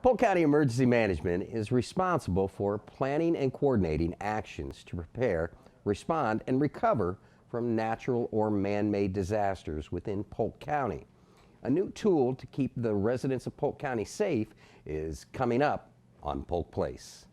Polk County Emergency Management is responsible for planning and coordinating actions to prepare, respond, and recover from natural or man-made disasters within Polk County. A new tool to keep the residents of Polk County safe is coming up on Polk Place.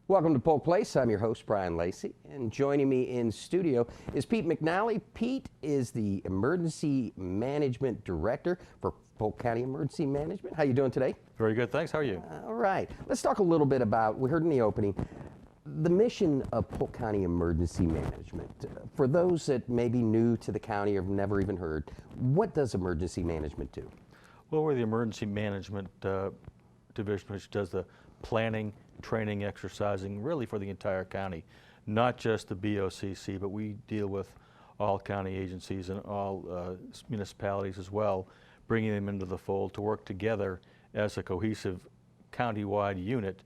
Welcome to Polk Place. I'm your host, Brian Lacey, and joining me in studio is Pete McNally. Pete is the Emergency Management Director for Polk County Emergency Management. How you doing today? Very good, thanks. How are you? All right. Let's talk a little bit about, we heard in the opening, the mission of Polk County Emergency Management. For those that may be new to the county or have never even heard, what does emergency management do? Well, we're the Emergency Management Division, which does the planning, training, exercising, really for the entire county, not just the BOCC, but we deal with all county agencies and all municipalities as well, bringing them into the fold to work together as a cohesive county-wide unit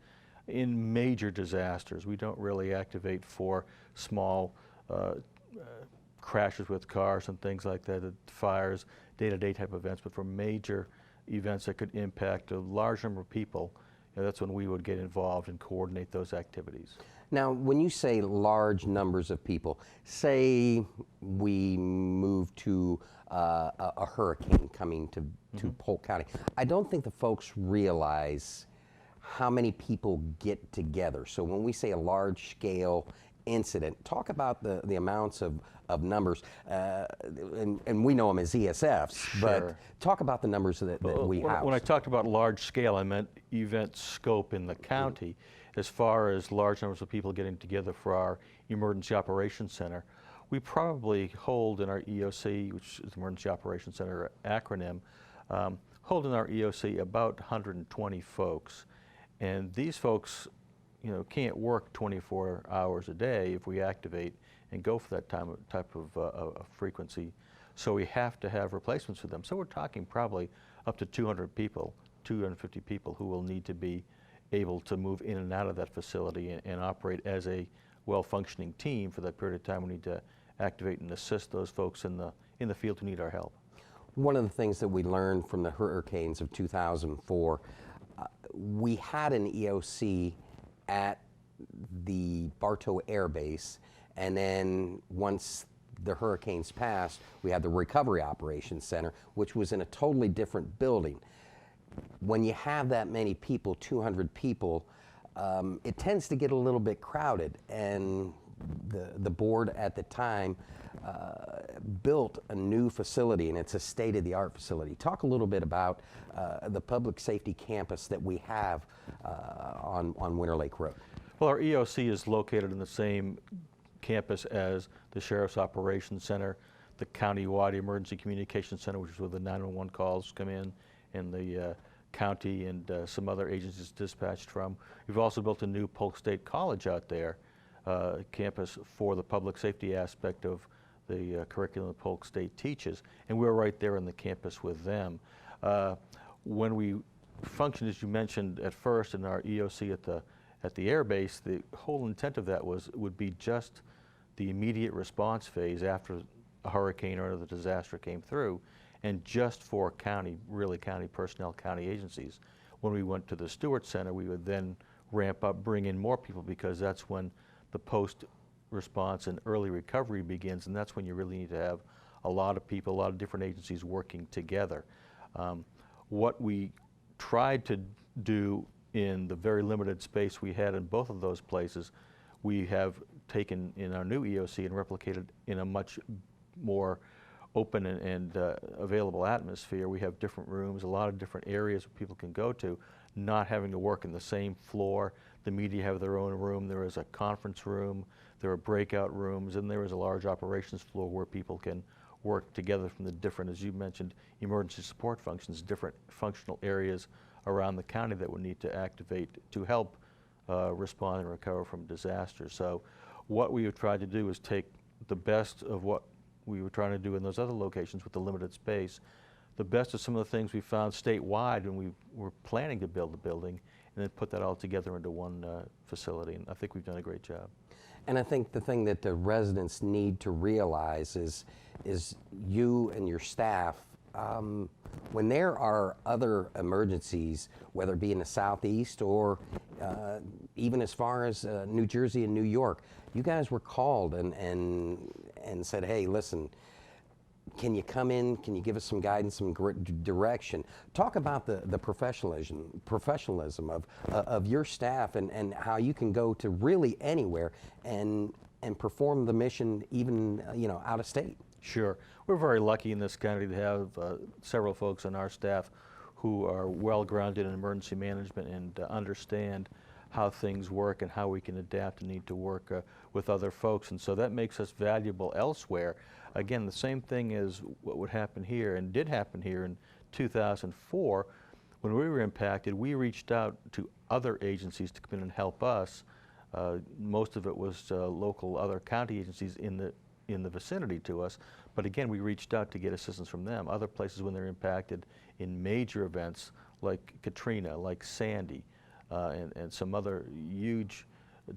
in major disasters. We don't really activate for small crashes with cars and things like that, fires, day-to-day type events, but for major events that could impact a large number of people. That's when we would get involved and coordinate those activities. Now, when you say large numbers of people, say we move to a hurricane coming to Polk County, I don't think the folks realize how many people get together. So when we say a large scale incident, talk about the amounts of numbers, and we know them as ESFs, Sure. but talk about the numbers that we house. When I talked about large scale, I meant event scope in the county. As far as large numbers of people getting together for our Emergency Operations Center, we probably hold in our EOC, which is Emergency Operations Center acronym, hold in our EOC about 120 folks. And these folks, can't work 24 hours a day if we activate and go for that type of frequency. So we have to have replacements for them. So we're talking probably up to 200 people, 250 people who will need to be able to move in and out of that facility and operate as a well-functioning team for that period of time. We need to activate and assist those folks in the field who need our help. One of the things that we learned from the hurricanes of 2004, we had an EOC at the Bartow Air Base, and then once the hurricanes passed, we had the Recovery Operations Center, which was in a totally different building. When you have that many people, 200 people, it tends to get a little bit crowded, and the board at the time built a new facility, and it's a state-of-the-art facility. Talk a little bit about the public safety campus that we have on Winter Lake Road. Well, our EOC is located in the same campus as the Sheriff's Operations Center, the County-wide Emergency Communications Center, which is where the 911 calls come in, and the county and some other agencies dispatched from. We've also built a new Polk State College out there, campus for the public safety aspect of the curriculum that Polk State teaches, and we're right there in the campus with them. When we functioned, as you mentioned at first, in our EOC at the air base, the whole intent of that would be just the immediate response phase after a hurricane or the disaster came through, and just for county personnel, county agencies. When we went to the Stewart Center, we would then ramp up, bring in more people, because that's when the post-response and early recovery begins, and that's when you really need to have a lot of people, a lot of different agencies working together. What we tried to do in the very limited space we had in both of those places, we have taken in our new EOC and replicated in a much more open and available atmosphere. We have different rooms, a lot of different areas where people can go to, not having to work in the same floor. The media have their own room. There is a conference room, there are breakout rooms, and there is a large operations floor where people can work together from the different, as you mentioned, emergency support functions, different functional areas around the county that would need to activate to help respond and recover from disasters. So what we have tried to do is take the best of what we were trying to do in those other locations with the limited space. The best of some of the things we found statewide when we were planning to build the building, and then put that all together into one facility, and I think we've done a great job. And I think the thing that the residents need to realize is you and your staff, when there are other emergencies, whether it be in the Southeast or even as far as New Jersey and New York, you guys were called and said, hey, listen, can you come in? Can you give us some guidance, some direction? Talk about the professionalism of your staff and how you can go to really anywhere and perform the mission even out of state. Sure. We're very lucky in this county to have several folks on our staff who are well grounded in emergency management and understand how things work and how we can adapt and need to work with other folks. And so that makes us valuable elsewhere. Again, the same thing as what would happen here and did happen here in 2004. When we were impacted, we reached out to other agencies to come in and help us. Most of it was local other county agencies in the vicinity to us. But again, we reached out to get assistance from them. Other places when they're impacted in major events like Katrina, like Sandy, and some other huge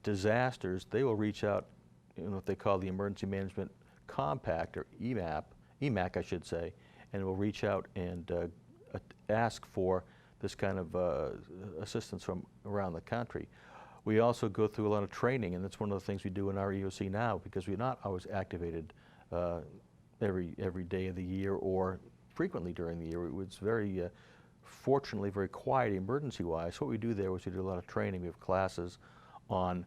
disasters, they will reach out in what they call the Emergency Management Compact, or EMAC I should say, and will reach out and ask for this kind of assistance from around the country. We also go through a lot of training, and that's one of the things we do in our EOC now, because we're not always activated every day of the year or frequently during the year. It's very, fortunately, very quiet emergency-wise. What we do there is we do a lot of training. We have classes on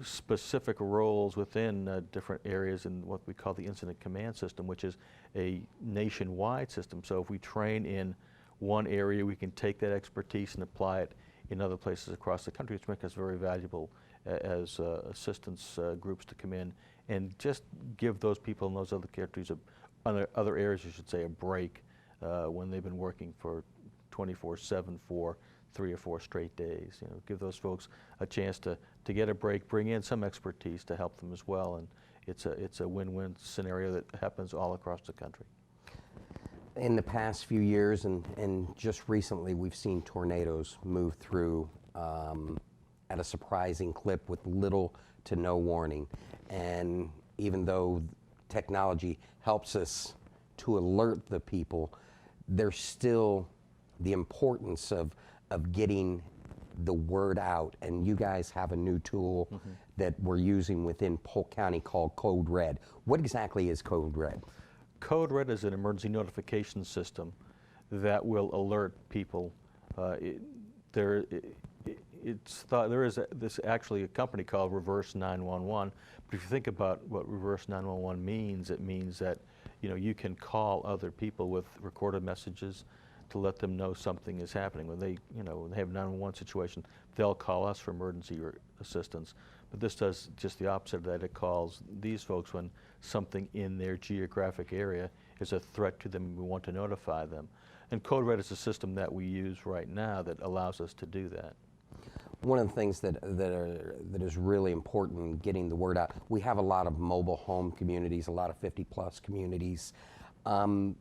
specific roles within different areas in what we call the Incident Command System, which is a nationwide system. So if we train in one area, we can take that expertise and apply it in other places across the country, which makes us very valuable as assistance groups to come in and just give those people in those other countries, other areas, I should say, a break when they've been working for 24/7 for 3 or 4 straight days. Give those folks a chance to get a break, bring in some expertise to help them as well, and it's a win-win scenario that happens all across the country. In the past few years and just recently, we've seen tornadoes move through at a surprising clip with little to no warning. And even though technology helps us to alert the people, there's still the importance of getting the word out. And you guys have a new tool that we're using within Polk County called Code Red. What exactly is Code Red? Code Red is an emergency notification system that will alert people. There is actually a company called Reverse 911. But if you think about what Reverse 911 means, it means that you can call other people with recorded messages to let them know something is happening. When they have a 911 situation, they'll call us for emergency assistance. But this does just the opposite of that. It calls these folks when something in their geographic area is a threat to them and we want to notify them. And Code Red is a system that we use right now that allows us to do that. One of the things that is really important in getting the word out, we have a lot of mobile home communities, a lot of 50-plus communities, and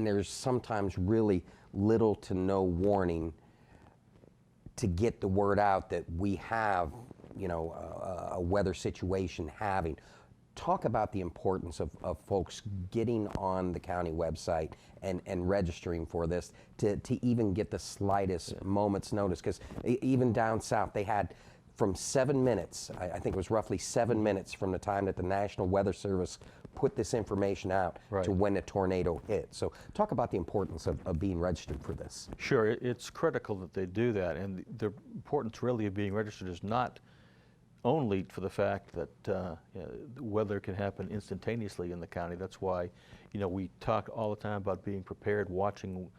there's sometimes really little to no warning to get the word out that we have, a weather situation having. Talk about the importance of folks getting on the county website and registering for this to even get the slightest moment's notice, because even down south they had from 7 minutes, I think it was roughly 7 minutes from the time that the National Weather Service put this information out to when the tornado hit. So talk about the importance of being registered for this. Sure, it's critical that they do that, and the importance really of being registered is not only for the fact that weather can happen instantaneously in the county. That's why we talk all the time about being prepared, watching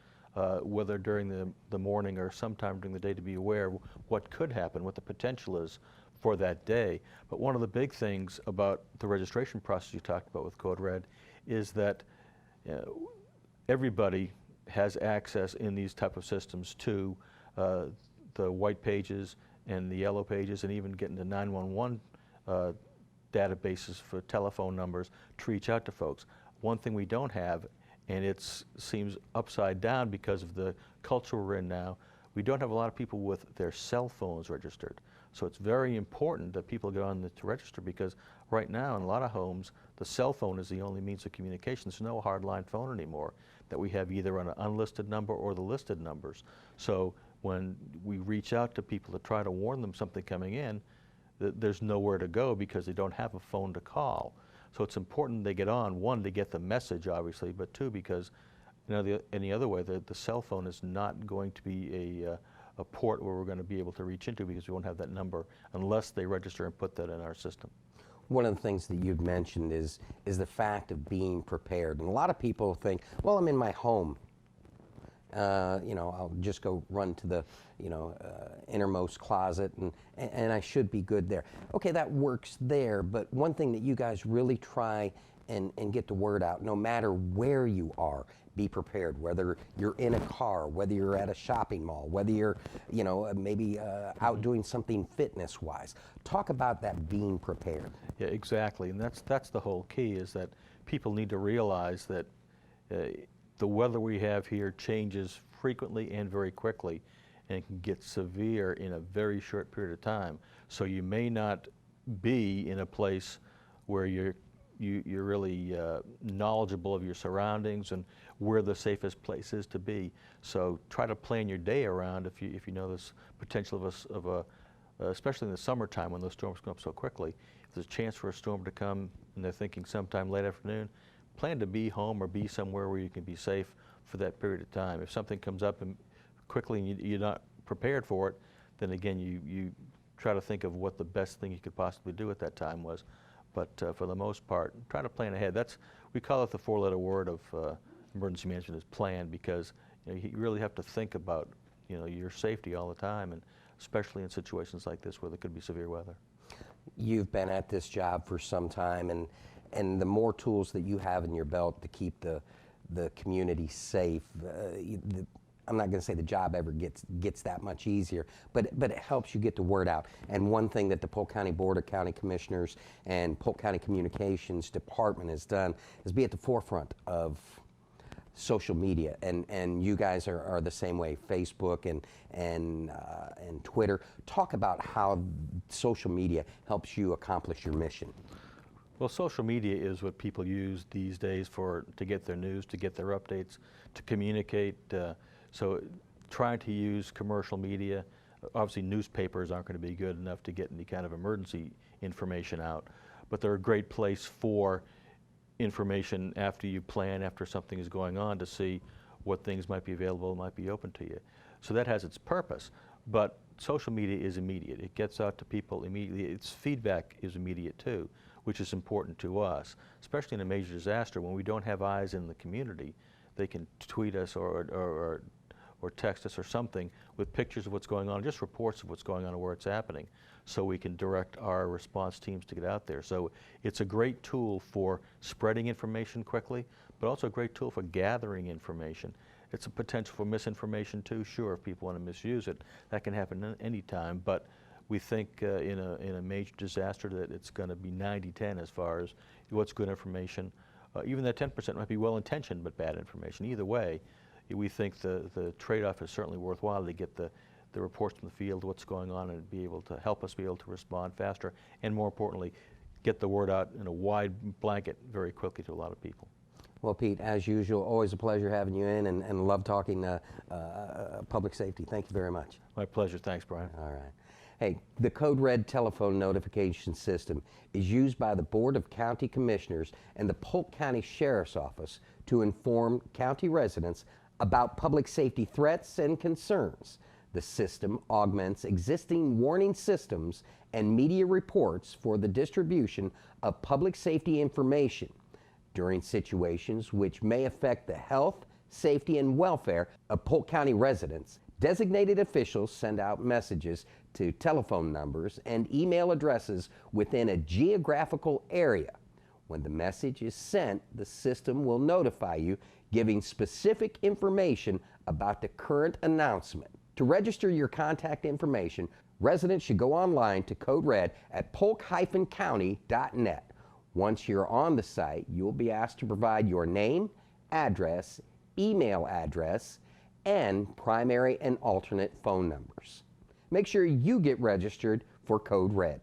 weather during the morning or sometime during the day to be aware of what could happen, what the potential is for that day. But one of the big things about the registration process you talked about with Code Red is that everybody has access in these type of systems to the white pages and the yellow pages, and even getting to 911 databases for telephone numbers to reach out to folks. One thing we don't have, and it seems upside down because of the culture we're in now, we don't have a lot of people with their cell phones registered. So it's very important that people get on to register, because right now in a lot of homes, the cell phone is the only means of communication. There's no hardline phone anymore that we have either on an unlisted number or the listed numbers. So when we reach out to people to try to warn them something coming in, there's nowhere to go because they don't have a phone to call. So it's important they get on, one, to get the message, obviously, but two, because any other way, the cell phone is not going to be a port where we're going to be able to reach into, because we won't have that number unless they register and put that in our system. One of the things that you've mentioned is the fact of being prepared. And a lot of people think, well, I'm in my home. I'll just go run to the, innermost closet and I should be good there. Okay, that works there, but one thing that you guys really try and get the word out, no matter where you are, be prepared, whether you're in a car, whether you're at a shopping mall, whether you're, maybe out doing something fitness-wise. Talk about that being prepared. Yeah, exactly, and that's the whole key, is that people need to realize that the weather we have here changes frequently and very quickly, and it can get severe in a very short period of time. So you may not be in a place where you're really knowledgeable of your surroundings and where the safest place is to be. So try to plan your day around if you know this potential especially in the summertime when those storms come up so quickly. If there's a chance for a storm to come and they're thinking sometime late afternoon, plan to be home or be somewhere where you can be safe for that period of time. If something comes up and quickly and you're not prepared for it, then again you try to think of what the best thing you could possibly do at that time was. But for the most part, try to plan ahead. We call it the four-letter word of emergency management, is plan, because you really have to think about your safety all the time, and especially in situations like this where there could be severe weather. You've been at this job for some time, and the more tools that you have in your belt to keep the community safe, I'm not going to say the job ever gets that much easier, but it helps you get the word out. And one thing that the Polk County Board of County Commissioners and Polk County Communications Department has done is be at the forefront of social media, and you guys are the same way. Facebook and Twitter. Talk about how social media helps you accomplish your mission. Well, social media is what people use these days to get their news, to get their updates, to communicate. So trying to use commercial media, obviously newspapers aren't going to be good enough to get any kind of emergency information out, but they're a great place for information after you plan, after something is going on, to see what things might be available, might be open to you. So that has its purpose, but social media is immediate. It gets out to people immediately. Its feedback is immediate too, which is important to us, especially in a major disaster when we don't have eyes in the community. They can tweet us or text us or something with pictures of what's going on, just reports of what's going on and where it's happening, so we can direct our response teams to get out there. So it's a great tool for spreading information quickly, but also a great tool for gathering information. It's a potential for misinformation too, sure, if people want to misuse it. That can happen any time, but we think in a major disaster that it's going to be 90-10 as far as what's good information. Even that 10% might be well-intentioned but bad information. Either way, we think the trade-off is certainly worthwhile to get the reports from the field, what's going on, and be able to help us be able to respond faster, and more importantly, get the word out in a wide blanket very quickly to a lot of people. Well, Pete, as usual, always a pleasure having you in, and love talking public safety. Thank you very much. My pleasure. Thanks, Brian. All right. Hey, the Code Red telephone notification system is used by the Board of County Commissioners and the Polk County Sheriff's Office to inform county residents about public safety threats and concerns. The system augments existing warning systems and media reports for the distribution of public safety information during situations which may affect the health, safety, and welfare of Polk County residents. Designated officials send out messages to telephone numbers and email addresses within a geographical area. When the message is sent, the system will notify you, giving specific information about the current announcement. To register your contact information, Residents should go online to Code Red at polk-county.net. Once you're on the site, you'll be asked to provide your name, address, email address, and primary and alternate phone numbers. Make sure you get registered for Code Red.